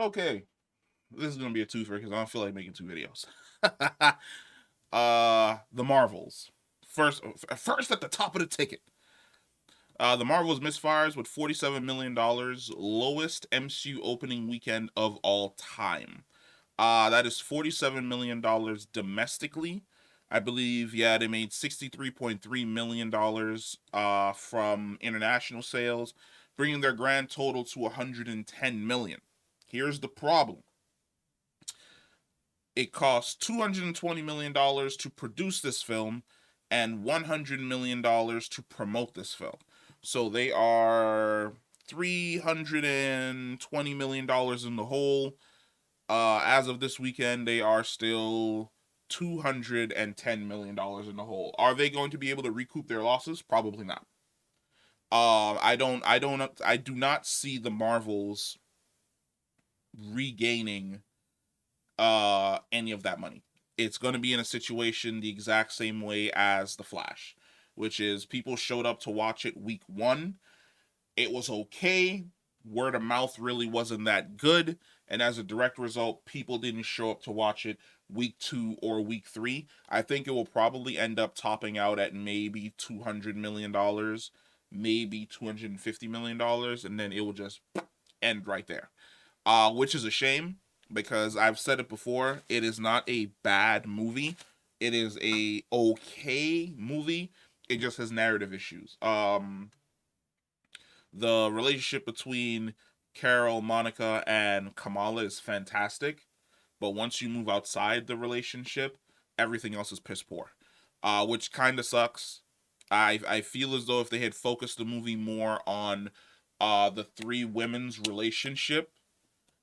Okay, this is gonna be a twofer because I don't feel like making two videos. The Marvels. First at the top of the ticket. The Marvels misfires with $47 million, lowest MCU opening weekend of all time. That is $47 million domestically. I believe, yeah, they made $63.3 million from international sales, bringing their grand total to $110 million. Here's the problem: it cost $220 million to produce this film and $100 million to promote this film. So they are $320 million in the hole. As of this weekend, they are still $210 million in the hole. Are they going to be able to recoup their losses? Probably not. I do not see the Marvels regaining any of that money. It's going to be in a situation the exact same way as The Flash, which is people showed up to watch it week 1. It was okay. Word of mouth really wasn't that good, and as a direct result, people didn't show up to watch it week 2 or week 3. I think it will probably end up topping out at maybe $200 million, maybe $250 million, and then it will just end right there. Which is a shame because I've said it before. It is not a bad movie. It is a okay movie. It just has narrative issues. The relationship between Carol, Monica, and Kamala is fantastic, but once you move outside the relationship, everything else is piss poor, which kind of sucks. I feel as though if they had focused the movie more on the three women's relationship,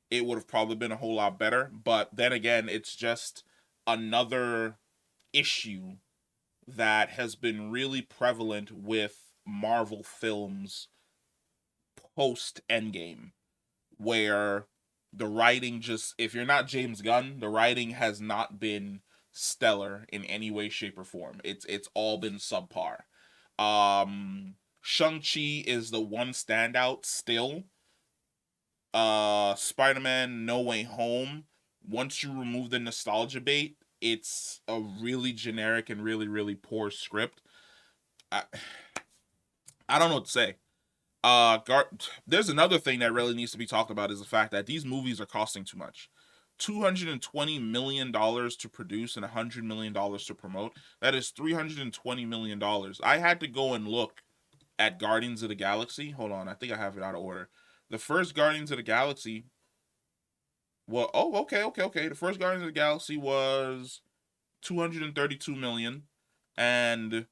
it would have probably been a whole lot better. But then again, it's just another issue that has been really prevalent with Marvel films post Endgame, where the writing just, if you're not James Gunn, the writing has not been stellar in any way, shape, or form. It's all been subpar. Shang-Chi is the one standout still. Spider-Man No Way Home, once you remove the nostalgia bait, it's a really generic and really, really poor script. I, I don't know what to say. There's another thing that really needs to be talked about is the fact that these movies are costing too much. $220 million to produce and $100 million to promote. That is $320 million. I had to go and look at Guardians of the Galaxy. Hold on, I think I have it out of order. The first Guardians of the Galaxy. Well, oh, okay. The first Guardians of the Galaxy was 232 million, and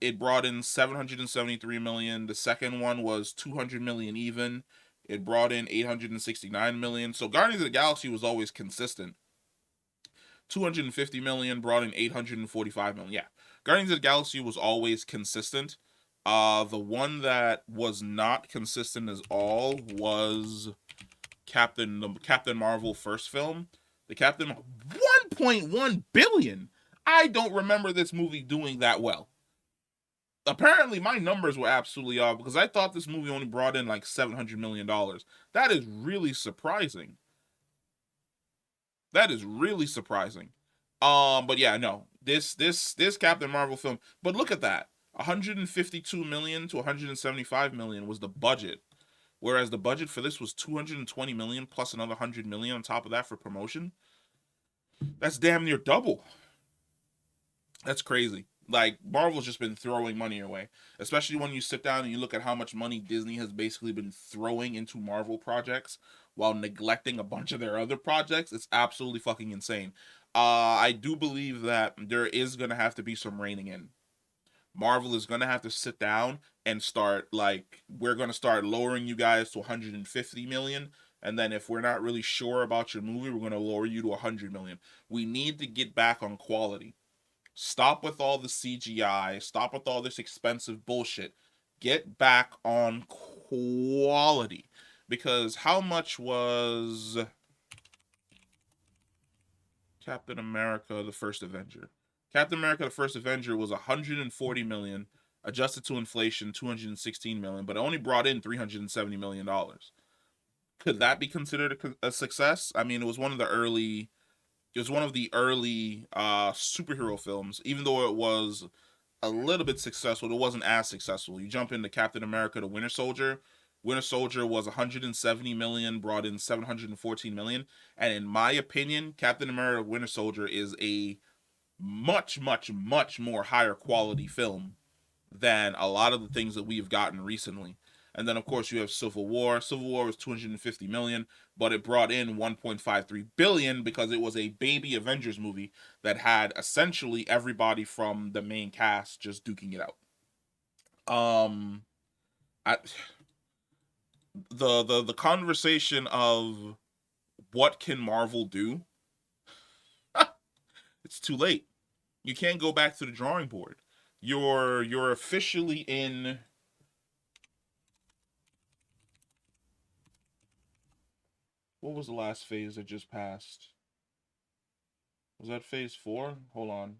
it brought in 773 million. The second one was 200 million even. It brought in 869 million. So Guardians of the Galaxy was always consistent. 250 million brought in 845 million. Yeah. Guardians of the Galaxy was always consistent. The one that was not consistent as all was the Captain Marvel first film. The Captain 1.1 billion. I don't remember this movie doing that well. Apparently my numbers were absolutely off because I thought this movie only brought in like $700 million. That is really surprising. That is really surprising. But yeah, no. This Captain Marvel film, but look at that. 152 million to 175 million was the budget. Whereas the budget for this was 220 million plus another 100 million on top of that for promotion. That's damn near double. That's crazy. Like Marvel's just been throwing money away, especially when you sit down and you look at how much money Disney has basically been throwing into Marvel projects while neglecting a bunch of their other projects. It's absolutely fucking insane. I do believe that there is gonna have to be some reining in. Marvel is gonna have to sit down and start, like, we're gonna start lowering you guys to 150 million, and then if we're not really sure about your movie, we're gonna lower you to 100 million. We need to get back on quality. Stop with all the CGI. Stop with all this expensive bullshit. Get back on quality. Because how much was Captain America the First Avenger? Captain America the First Avenger was 140 million, adjusted to inflation 216 million, but it only brought in $370 million. Could that be considered a success? I mean, it was one of the early superhero films, even though it was a little bit successful, it wasn't as successful. You jump into Captain America: The Winter Soldier. Winter Soldier was 170 million, brought in 714 million, and in my opinion, Captain America: Winter Soldier is a much, much, much more higher quality film than a lot of the things that we've gotten recently. And then of course you have Civil War. Civil War was 250 million, but it brought in 1.53 billion because it was a baby Avengers movie that had essentially everybody from the main cast just duking it out. Um I, the conversation of what can Marvel do? It's too late. You can't go back to the drawing board. You're officially in. What was the last phase that just passed? Was that phase four? Hold on.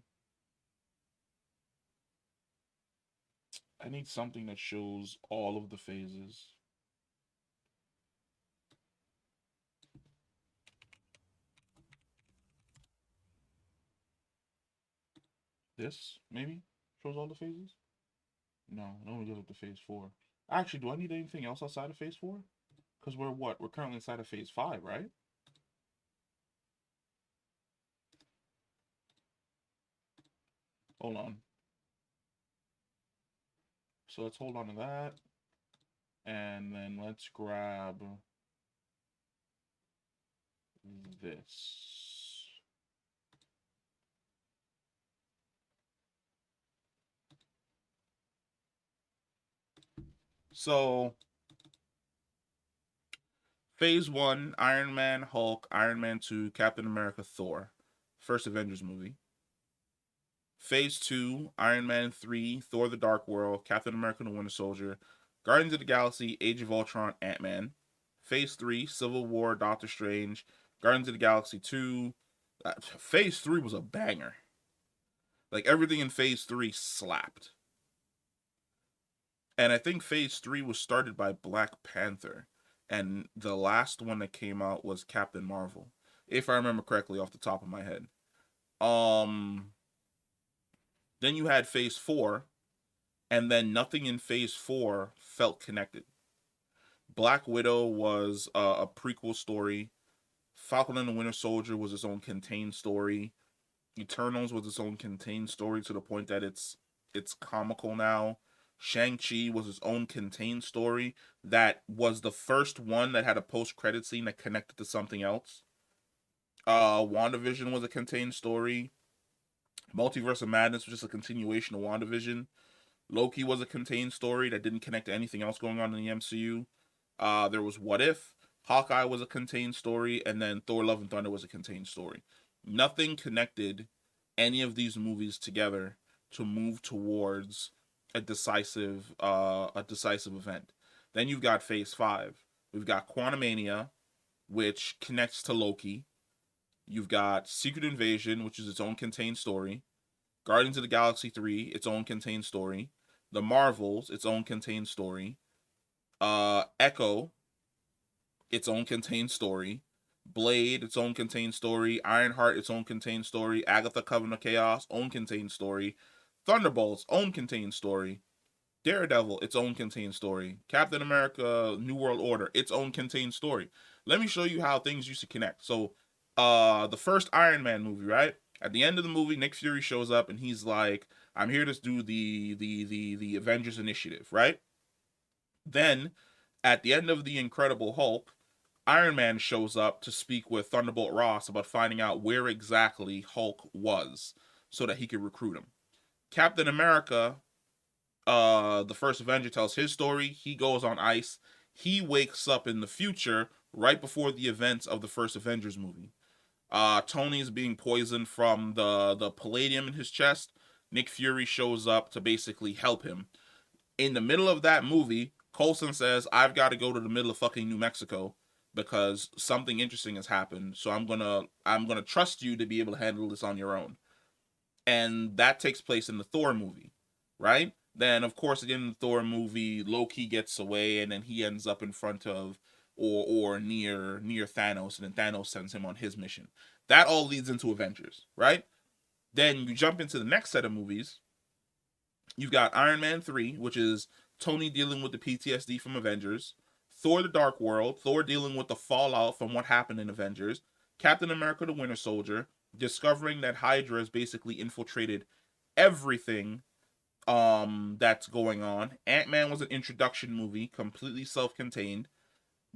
I need something that shows all of the phases. This, maybe? Shows all the phases? No, it only goes up to phase four. Actually, do I need anything else outside of phase four? Because we're what? We're currently inside of phase five, right? Hold on. So let's hold on to that. And then let's grab this. So phase one, Iron Man, Hulk, Iron Man 2, Captain America, Thor. First Avengers movie. Phase 2, Iron Man 3, Thor the Dark World, Captain America and the Winter Soldier, Guardians of the Galaxy, Age of Ultron, Ant Man. Phase 3, Civil War, Doctor Strange, Guardians of the Galaxy 2. Phase 3 was a banger. Like everything in Phase 3 slapped. And I think Phase 3 was started by Black Panther. And the last one that came out was Captain Marvel, if I remember correctly off the top of my head. Um, then you had Phase 4, and then nothing in Phase 4 felt connected. Black Widow was a prequel story. Falcon and the Winter Soldier was its own contained story. Eternals was its own contained story to the point that it's comical now. Shang-Chi was its own contained story that was the first one that had a post-credit scene that connected to something else. WandaVision was a contained story. Multiverse of Madness was just a continuation of WandaVision. Loki was a contained story that didn't connect to anything else going on in the MCU. There was What If. Hawkeye was a contained story, and then Thor: Love and Thunder was a contained story. Nothing connected any of these movies together to move towards a decisive event. Then you've got Phase Five. We've got Quantumania, which connects to Loki. You've got Secret Invasion, which is its own contained story. Guardians of the Galaxy 3, its own contained story. The Marvels, its own contained story. Echo, its own contained story. Blade, its own contained story. Ironheart, its own contained story. Agatha Coven of Chaos, own contained story. Thunderbolts, own contained story. Daredevil, its own contained story. Captain America, New World Order, its own contained story. Let me show you how things used to connect. So, the first Iron Man movie, right? At the end of the movie, Nick Fury shows up and he's like, "I'm here to do the Avengers Initiative," right? Then, at the end of the Incredible Hulk, Iron Man shows up to speak with Thunderbolt Ross about finding out where exactly Hulk was so that he could recruit him. Captain America, the first Avenger, tells his story. He goes on ice. He wakes up in the future right before the events of the first Avengers movie. Tony's being poisoned from the palladium in his chest. Nick Fury shows up to basically help him. In the middle of that movie, Coulson says, "I've got to go to the middle of fucking New Mexico because something interesting has happened. So I'm gonna trust you to be able to handle this on your own." And that takes place in the Thor movie, right? Then of course at the end of the Thor movie, Loki gets away and then he ends up in front of or near Thanos, and then Thanos sends him on his mission. That all leads into Avengers, right? Then you jump into the next set of movies. You've got Iron Man 3, which is Tony dealing with the PTSD from Avengers. Thor the Dark World, Thor dealing with the fallout from what happened in Avengers. Captain America the Winter Soldier, discovering that Hydra has basically infiltrated everything that's going on. Ant-Man was an introduction movie, completely self-contained.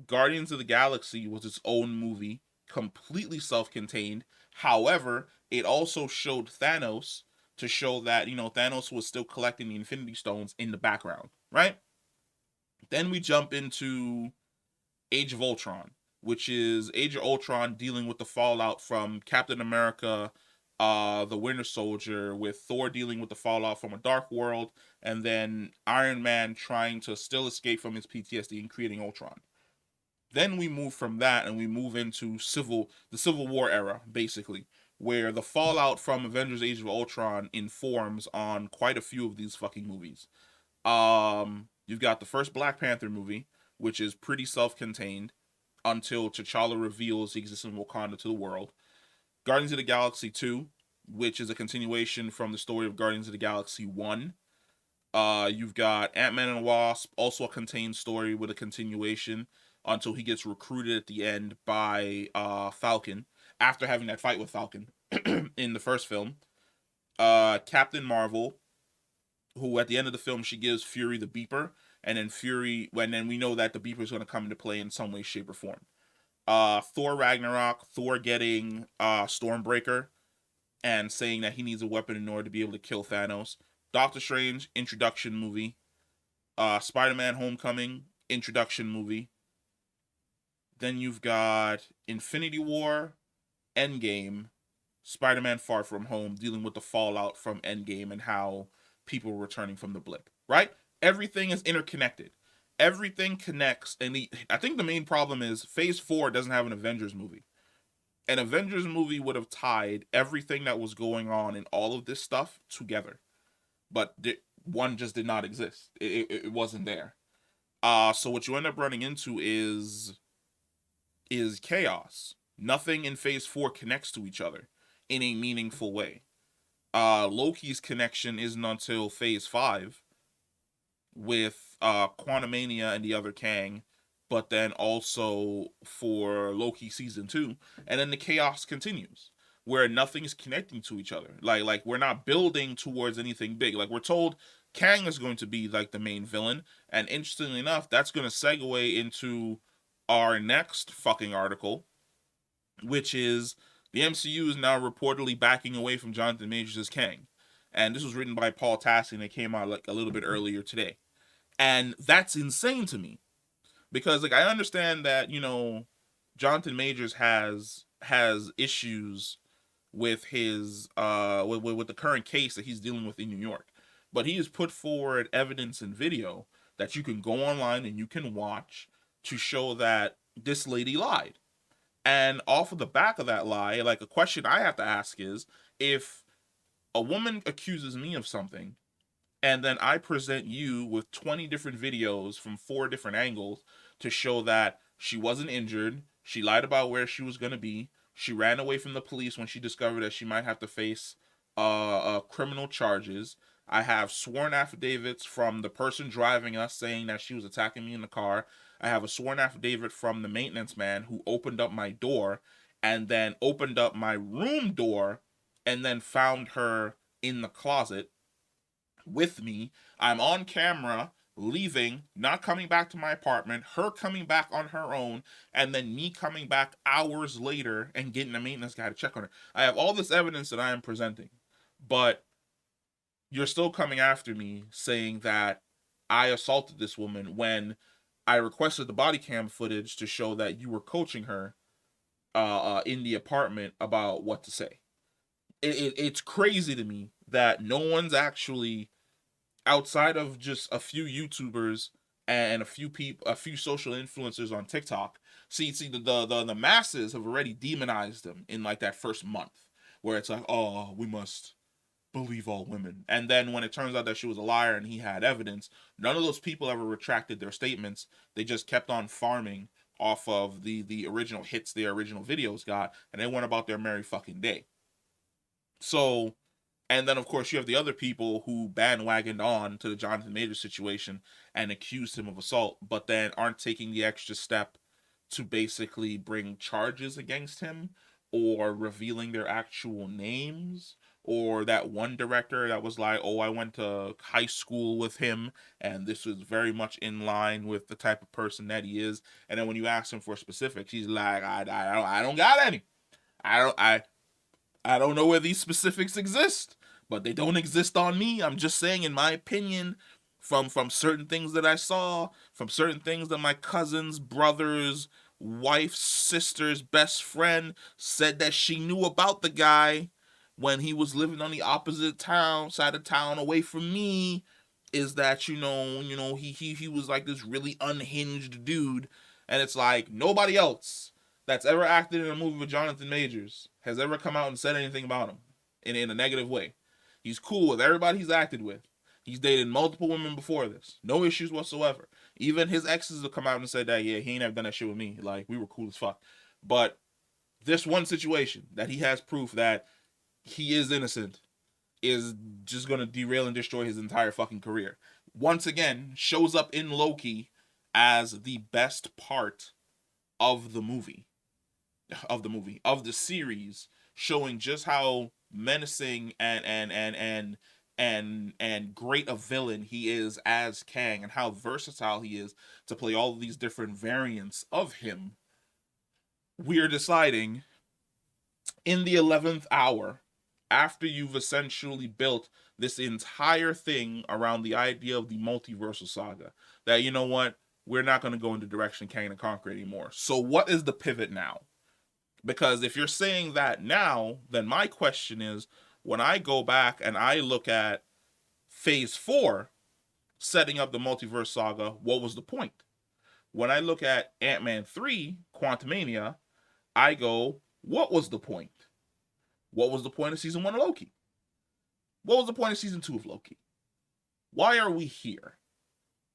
Guardians of the Galaxy was its own movie, completely self-contained. However, it also showed Thanos to show that, Thanos was still collecting the Infinity Stones in the background, right? Then we jump into Age of Ultron, which is Age of Ultron dealing with the fallout from Captain America, the Winter Soldier, with Thor dealing with the fallout from a dark world, and then Iron Man trying to still escape from his PTSD and creating Ultron. Then we move from that and we move into the Civil War era, basically, where the fallout from Avengers Age of Ultron informs on quite a few of these fucking movies. You've got the first Black Panther movie, which is pretty self-contained until T'Challa reveals the existence of Wakanda to the world. Guardians of the Galaxy 2, which is a continuation from the story of Guardians of the Galaxy 1. You've got Ant-Man and the Wasp, also a contained story with a continuation until he gets recruited at the end by Falcon after having that fight with Falcon in the first film. Captain Marvel, who at the end of the film she gives Fury the beeper, and then we know that the beeper is going to come into play in some way, shape, or form. Thor Ragnarok, Thor getting Stormbreaker and saying that he needs a weapon in order to be able to kill Thanos. Doctor Strange introduction movie. Spider-Man Homecoming introduction movie. Then you've got Infinity War, Endgame, Spider-Man Far From Home, dealing with the fallout from Endgame and how people were returning from the blip, right? Everything is interconnected. Everything connects, and I think the main problem is Phase 4 doesn't have an Avengers movie. An Avengers movie would have tied everything that was going on in all of this stuff together. But one just did not exist. It wasn't there. So what you end up running into is chaos. Nothing in Phase 4 connects to each other in a meaningful way. Loki's connection isn't until Phase 5 with Quantumania and the other Kang, but then also for Loki Season 2, and then the chaos continues where nothing's connecting to each other. Like we're not building towards anything big. Like we're told Kang is going to be like the main villain, and interestingly enough, that's going to segue into our next fucking article, which is the MCU is now reportedly backing away from Jonathan Majors as Kang. And this was written by Paul Tassi, and it came out like a little bit earlier today. And that's insane to me. Because like I understand that, Jonathan Majors has issues with his with the current case that he's dealing with in New York. But he has put forward evidence and video that you can go online and you can watch to show that this lady lied. And off of the back of that lie, like a question I have to ask is, if a woman accuses me of something and then I present you with 20 different videos from 4 different angles to show that she wasn't injured, she lied about where she was going to be, she ran away from the police when she discovered that she might have to face criminal charges. I have sworn affidavits from the person driving us saying that she was attacking me in the car. I have a sworn affidavit from the maintenance man who opened up my door and then opened up my room door and then found her in the closet with me. I'm on camera leaving, not coming back to my apartment, her coming back on her own, and then me coming back hours later and getting a maintenance guy to check on her. I have all this evidence that I am presenting, but you're still coming after me saying that I assaulted this woman when I requested the body cam footage to show that you were coaching her in the apartment about what to say. It's crazy to me that no one's actually, outside of just a few YouTubers and a few social influencers on TikTok. See, the masses have already demonized them in like that first month, where it's like, oh, we must believe all women. And then when it turns out that she was a liar and he had evidence, none of those people ever retracted their statements. They just kept on farming off of the original hits their original videos got, and they went about their merry fucking day. So, and then of course you have the other people who bandwagoned on to the Jonathan Majors situation and accused him of assault, but then aren't taking the extra step to basically bring charges against him or revealing their actual names. Or that one director that was like, "Oh, I went to high school with him, and this was very much in line with the type of person that he is." And then when you ask him for specifics, he's like, I don't got any. I don't, I, I don't know where these specifics exist, but they don't exist on me. I'm just saying, in my opinion, from certain things that I saw, from certain things that my cousin's brother's wife's sister's best friend said that she knew about the guy when he was living on the opposite town side of town away from me, is that he was like this really unhinged dude, and it's like nobody else that's ever acted in a movie with Jonathan Majors has ever come out and said anything about him in a negative way. He's cool with everybody he's acted with. He's dated multiple women before this. No issues whatsoever. Even his exes have come out and said that, yeah, he ain't ever done that shit with me. Like, we were cool as fuck. But this one situation that he has proof that he is innocent is just going to derail and destroy his entire fucking career. Once again, shows up in Loki as the best part of the movie of the series, showing just how menacing and great a villain he is as Kang, and how versatile he is to play all of these different variants of him. We're deciding in the 11th hour, after you've essentially built this entire thing around the idea of the multiversal saga, that, you know what, we're not going to go into direction Kang the Conqueror anymore. So what is the pivot now? Because if you're saying that now, then my question is, when I go back and I look at phase 4, setting up the multiverse saga, what was the point? When I look at Ant-Man 3, Quantumania, I go, what was the point? What was the point of season 1 of Loki? What was the point of season 2 of Loki? Why are we here?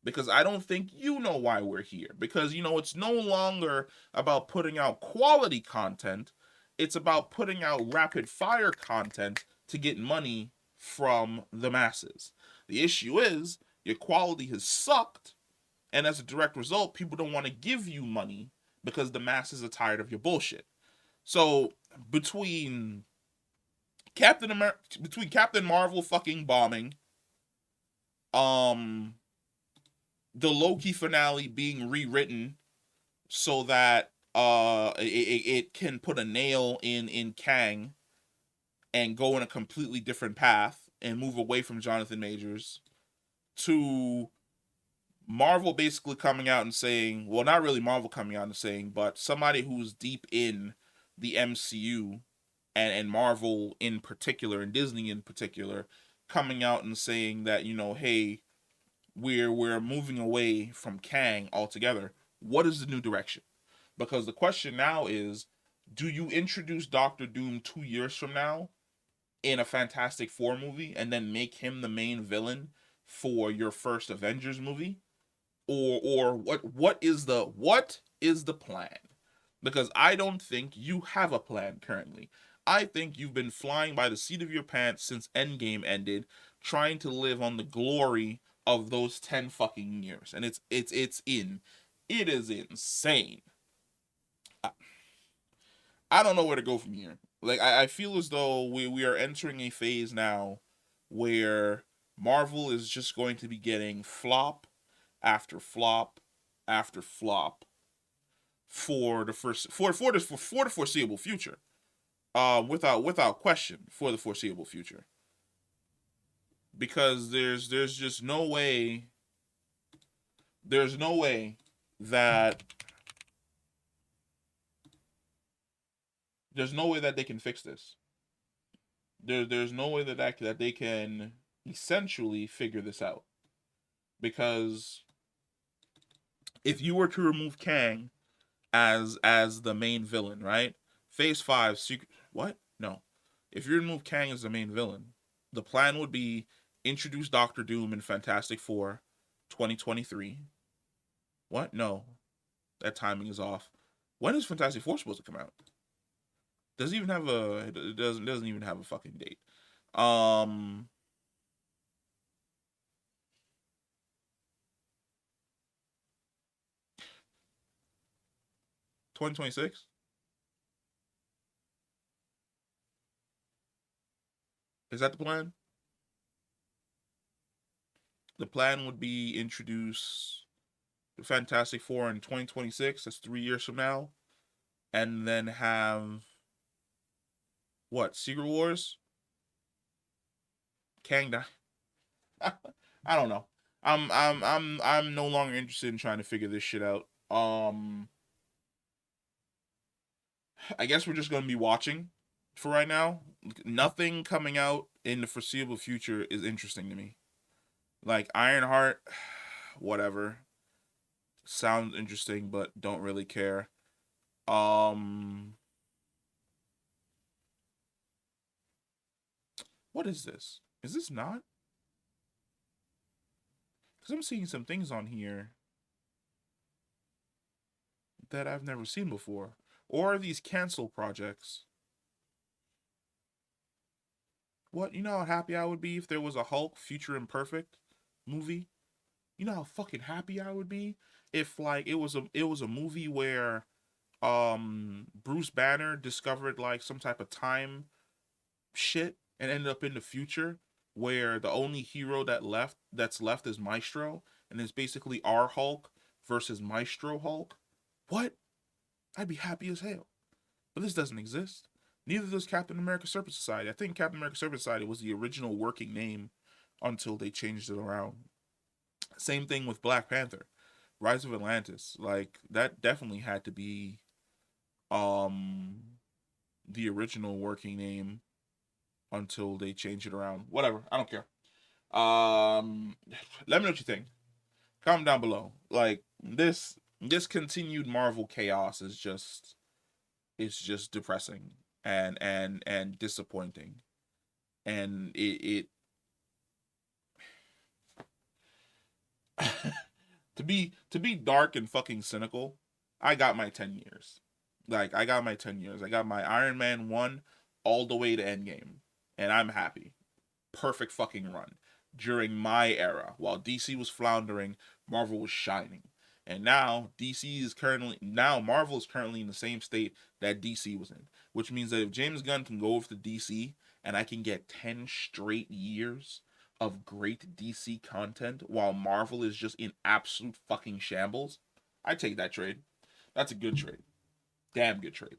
Because I don't think you know why we're here. Because, it's no longer about putting out quality content. It's about putting out rapid fire content to get money from the masses. The issue is your quality has sucked, and as a direct result, people don't want to give you money because the masses are tired of your bullshit. So between Captain Marvel fucking bombing, um the Loki finale being rewritten so that it can put a nail in Kang and go in a completely different path and move away from Jonathan Majors, to Marvel basically coming out and saying, well, not really Marvel coming out and saying, but somebody who's deep in the MCU and Marvel in particular and Disney in particular, coming out and saying that, hey, we're moving away from Kang altogether. What is the new direction? Because the question now is, do you introduce Doctor Doom 2 years from now in a Fantastic Four movie and then make him the main villain for your first Avengers movie? Or what is the plan? Because I don't think you have a plan currently. I think you've been flying by the seat of your pants since Endgame ended, trying to live on the glory of those 10 fucking years. And it is insane. I, I don't know where to go from here. Like, I feel as though we are entering a phase now where Marvel is just going to be getting flop after flop after flop for the foreseeable future. Without question, for the foreseeable future. Because there's just no way, there's no way that there's no way that they can fix this. There's no way that they can essentially figure this out. Because if you were to remove Kang as the main villain, right? Phase 5 secret what? No. If you remove Kang as the main villain, the plan would be introduce Doctor Doom in Fantastic Four 2023. What? No. That timing is off. When is Fantastic Four supposed to come out? Doesn't even have a it doesn't even have a fucking date. Um 2026? Is that the plan? The plan would be introduce the Fantastic Four in 2026. That's 3 years from now, and then have what? Secret Wars? Kang die? I don't know. I'm no longer interested in trying to figure this shit out. I guess we're just gonna be watching for right now. Nothing coming out in the foreseeable future is interesting to me. Like Ironheart, whatever. Sounds interesting, but don't really care. Um, what is this? Is this not? Because I'm seeing some things on here that I've never seen before. Or are these cancel projects? What? You know how happy I would be if there was a Hulk Future Imperfect movie? You know how fucking happy I would be if like it was a movie where Bruce Banner discovered like some type of time shit and ended up in the future where the only hero that's left is Maestro, and it's basically our Hulk versus Maestro Hulk. What? I'd be happy as hell. But this doesn't exist. Neither does Captain America Serpent Society. I think Captain America Serpent Society was the original working name until they changed it around. Same thing with Black Panther. Rise of Atlantis. Like that definitely had to be um the original working name until they changed it around. Whatever. I don't care. Um Let me know what you think. Comment down below. Like this continued Marvel chaos is just it's just depressing and disappointing. And to be dark and fucking cynical, I got my 10 years. Like I got my 10 years. I got my Iron Man 1 all the way to Endgame, and I'm happy. Perfect fucking run. During my era, while DC was floundering, Marvel was shining. And now Marvel is currently in the same state that DC was in, which means that if James Gunn can go over to DC and I can get 10 straight years of great DC content while Marvel is just in absolute fucking shambles, I take that trade. That's a good trade. Damn good trade.